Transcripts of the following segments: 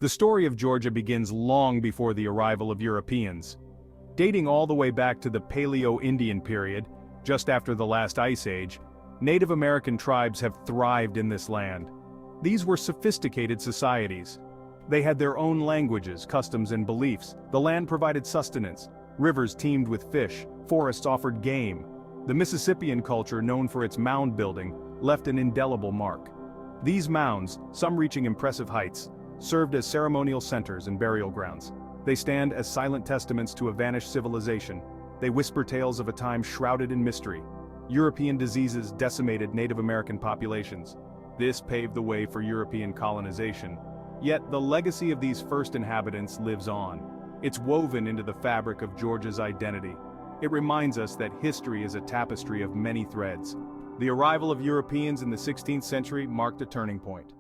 The story of Georgia begins long before the arrival of Europeans. Dating all the way back to the Paleo-Indian period, just after the last ice age, Native American tribes have thrived in this land. These were sophisticated societies. They had their own languages, customs, and beliefs. The land provided sustenance. Rivers teemed with fish. Forests offered game. The Mississippian culture, known for its mound building, left an indelible mark. These mounds, some reaching impressive heights, served as ceremonial centers and burial grounds. They stand as silent testaments to a vanished civilization. They whisper tales of a time shrouded in mystery. European diseases decimated Native American populations. This paved the way for European colonization. Yet the legacy of these first inhabitants lives on. It's woven into the fabric of Georgia's identity. It reminds us that history is a tapestry of many threads. The arrival of Europeans in the 16th century marked a turning point.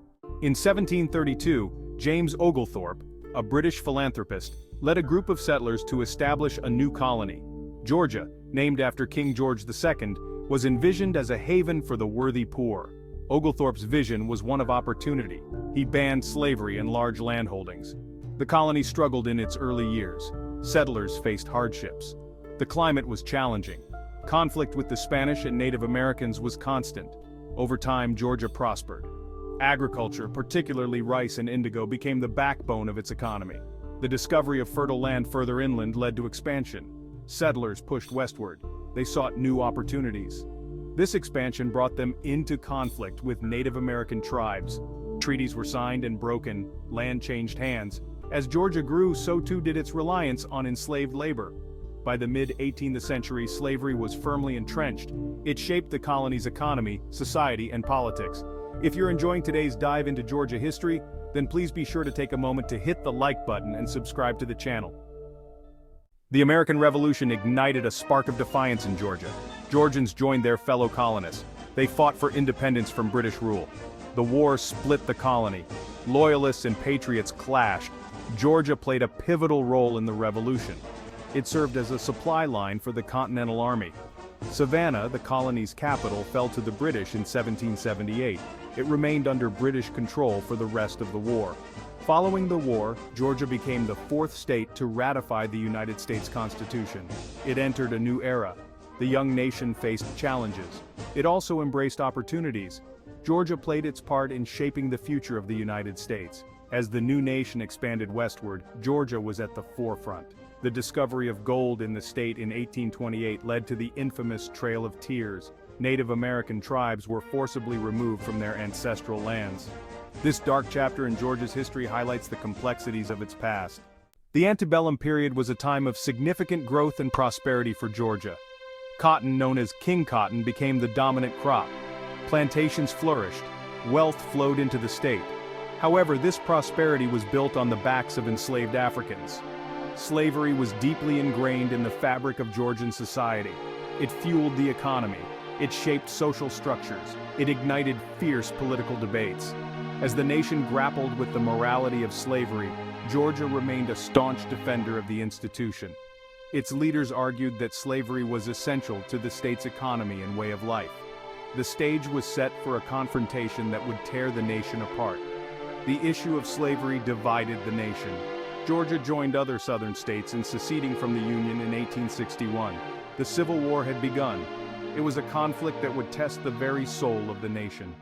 In 1732, James Oglethorpe, a British philanthropist, led a group of settlers to establish a new colony. Georgia, named after King George II, was envisioned as a haven for the worthy poor. Oglethorpe's vision was one of opportunity. He banned slavery and large landholdings. The colony struggled in its early years. Settlers faced hardships. The climate was challenging. Conflict with the Spanish and Native Americans was constant. Over time, Georgia prospered. Agriculture, particularly rice and indigo, became the backbone of its economy. The discovery of fertile land further inland led to expansion. Settlers pushed westward. They sought new opportunities. This expansion brought them into conflict with Native American tribes. Treaties were signed and broken, land changed hands. As Georgia grew, so too did its reliance on enslaved labor. By the mid-18th century, slavery was firmly entrenched. It shaped the colony's economy, society, and politics. If you're enjoying today's dive into Georgia history, then please be sure to take a moment to hit the like button and subscribe to the channel. The American Revolution ignited a spark of defiance in Georgia. Georgians joined their fellow colonists. They fought for independence from British rule. The war split the colony. Loyalists and patriots clashed. Georgia played a pivotal role in the revolution. It served as a supply line for the Continental Army. Savannah, the colony's capital, fell to the British in 1778. It remained under British control for the rest of the war. Following the war, Georgia became the fourth state to ratify the United States Constitution. It entered a new era. The young nation faced challenges. It also embraced opportunities. Georgia played its part in shaping the future of the United States. As the new nation expanded westward, Georgia was at the forefront. The discovery of gold in the state in 1828 led to the infamous Trail of Tears. Native American tribes were forcibly removed from their ancestral lands. This dark chapter in Georgia's history highlights the complexities of its past. The Antebellum period was a time of significant growth and prosperity for Georgia. Cotton, known as King Cotton, became the dominant crop. Plantations flourished. Wealth flowed into the state. However, this prosperity was built on the backs of enslaved Africans. Slavery was deeply ingrained in the fabric of Georgian society. It fueled the economy. It shaped social structures. It ignited fierce political debates. As the nation grappled with the morality of slavery, Georgia remained a staunch defender of the institution. Its leaders argued that slavery was essential to the state's economy and way of life. The stage was set for a confrontation that would tear the nation apart. The issue of slavery divided the nation. Georgia joined other southern states in seceding from the Union in 1861. The Civil War had begun. It was a conflict that would test the very soul of the nation.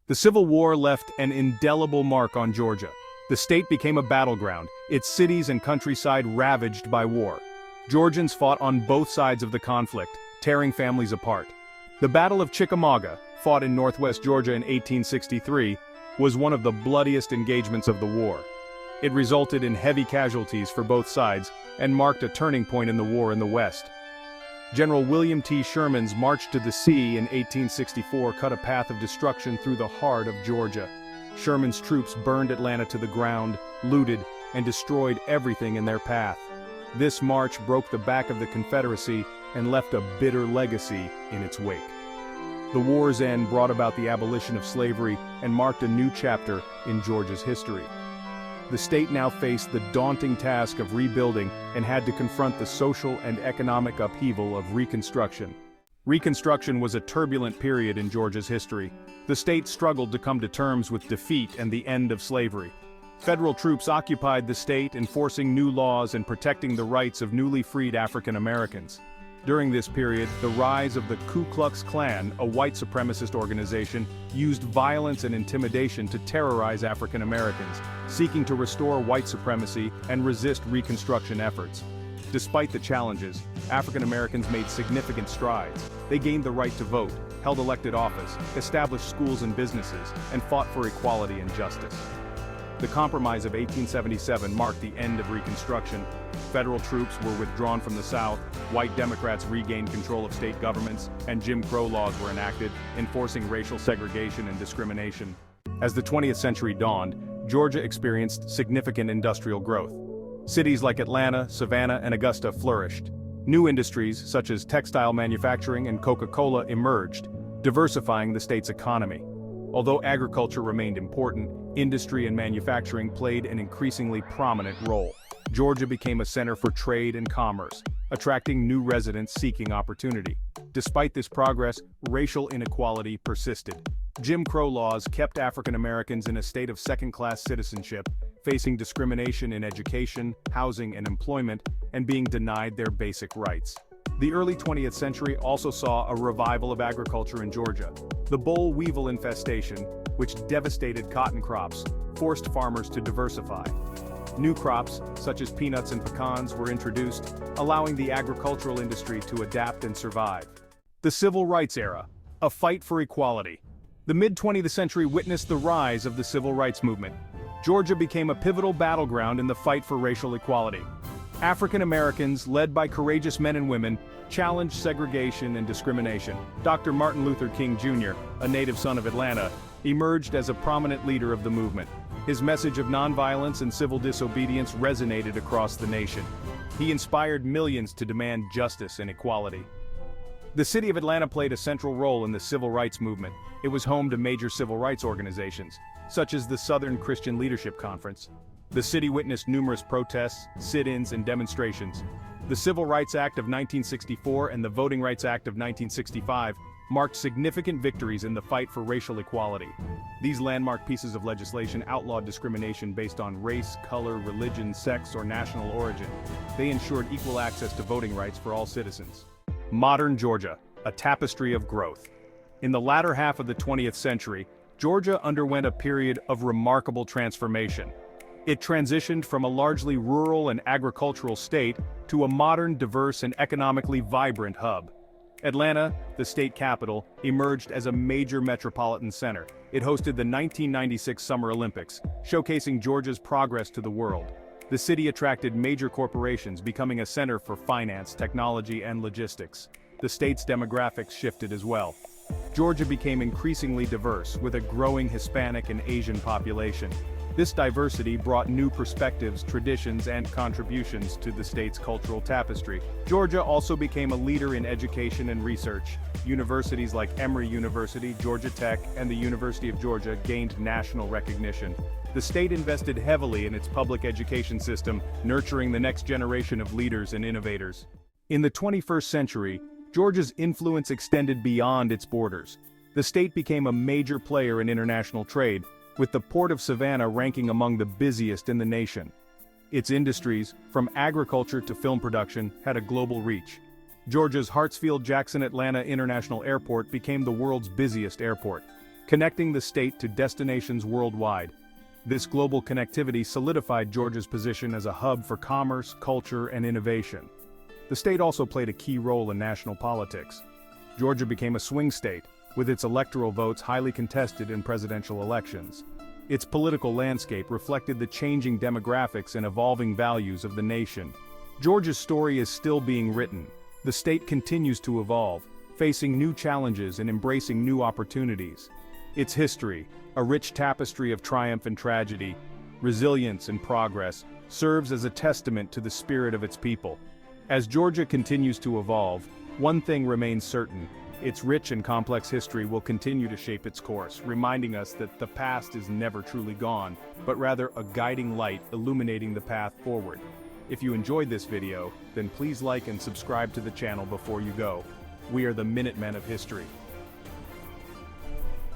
The Civil War left an indelible mark on Georgia. The state became a battleground, its cities and countryside ravaged by war. Georgians fought on both sides of the conflict, tearing families apart. The Battle of Chickamauga, fought in northwest Georgia in 1863, was one of the bloodiest engagements of the war. It resulted in heavy casualties for both sides and marked a turning point in the war in the West. General William T. Sherman's march to the sea in 1864 cut a path of destruction through the heart of Georgia. Sherman's troops burned Atlanta to the ground, looted, and destroyed everything in their path. This march broke the back of the Confederacy and left a bitter legacy in its wake. The war's end brought about the abolition of slavery and marked a new chapter in Georgia's history. The state now faced the daunting task of rebuilding and had to confront the social and economic upheaval of Reconstruction. Reconstruction was a turbulent period in Georgia's history. The state struggled to come to terms with defeat and the end of slavery. Federal troops occupied the state, enforcing new laws and protecting the rights of newly freed African Americans. During this period, the rise of the Ku Klux Klan, a white supremacist organization, used violence and intimidation to terrorize African Americans, seeking to restore white supremacy and resist Reconstruction efforts. Despite the challenges, African Americans made significant strides. They gained the right to vote, held elected office, established schools and businesses, and fought for equality and justice. The Compromise of 1877 marked the end of Reconstruction. Federal troops were withdrawn from the South, white Democrats regained control of state governments, and Jim Crow laws were enacted, enforcing racial segregation and discrimination. As the 20th century dawned, Georgia experienced significant industrial growth. Cities like Atlanta, Savannah, and Augusta flourished. New industries, such as textile manufacturing and Coca-Cola, emerged, diversifying the state's economy. Although agriculture remained important, industry and manufacturing played an increasingly prominent role. Georgia became a center for trade and commerce, attracting new residents seeking opportunity. Despite this progress, racial inequality persisted. Jim Crow laws kept African Americans in a state of second-class citizenship, facing discrimination in education, housing, and employment, and being denied their basic rights. The early 20th century also saw a revival of agriculture in Georgia. The boll weevil infestation, which devastated cotton crops, forced farmers to diversify. New crops, such as peanuts and pecans, were introduced, allowing the agricultural industry to adapt and survive. The Civil Rights Era, a fight for equality. The mid-20th century witnessed the rise of the Civil Rights Movement. Georgia became a pivotal battleground in the fight for racial equality. African Americans, led by courageous men and women, challenged segregation and discrimination. Dr. Martin Luther King Jr., a native son of Atlanta, emerged as a prominent leader of the movement. His message of nonviolence and civil disobedience resonated across the nation. He inspired millions to demand justice and equality. The city of Atlanta played a central role in the civil rights movement. It was home to major civil rights organizations, such as the Southern Christian Leadership Conference. The city witnessed numerous protests, sit-ins, and demonstrations. The Civil Rights Act of 1964 and the Voting Rights Act of 1965 marked significant victories in the fight for racial equality. These landmark pieces of legislation outlawed discrimination based on race, color, religion, sex, or national origin. They ensured equal access to voting rights for all citizens. Modern Georgia, a tapestry of growth. In the latter half of the 20th century, Georgia underwent a period of remarkable transformation. It transitioned from a largely rural and agricultural state to a modern, diverse, and economically vibrant hub. Atlanta, the state capital, emerged as a major metropolitan center. It hosted the 1996 Summer Olympics, showcasing Georgia's progress to the world. The city attracted major corporations, becoming a center for finance, technology, and logistics. The state's demographics shifted as well. Georgia became increasingly diverse, with a growing Hispanic and Asian population. This diversity brought new perspectives, traditions, and contributions to the state's cultural tapestry. Georgia also became a leader in education and research. Universities like Emory University, Georgia Tech, and the University of Georgia gained national recognition. The state invested heavily in its public education system, nurturing the next generation of leaders and innovators. In the 21st century, Georgia's influence extended beyond its borders. The state became a major player in international trade, with the Port of Savannah ranking among the busiest in the nation. Its industries, from agriculture to film production, had a global reach. Georgia's Hartsfield-Jackson Atlanta International Airport became the world's busiest airport, connecting the state to destinations worldwide. This global connectivity solidified Georgia's position as a hub for commerce, culture, and innovation. The state also played a key role in national politics. Georgia became a swing state, with its electoral votes highly contested in presidential elections. Its political landscape reflected the changing demographics and evolving values of the nation. Georgia's story is still being written. The state continues to evolve, facing new challenges and embracing new opportunities. Its history, a rich tapestry of triumph and tragedy, resilience and progress, serves as a testament to the spirit of its people. As Georgia continues to evolve, one thing remains certain: its rich and complex history will continue to shape its course, reminding us that the past is never truly gone, but rather a guiding light illuminating the path forward. If you enjoyed this video, then please like and subscribe to the channel before you go. We are the Minutemen of History.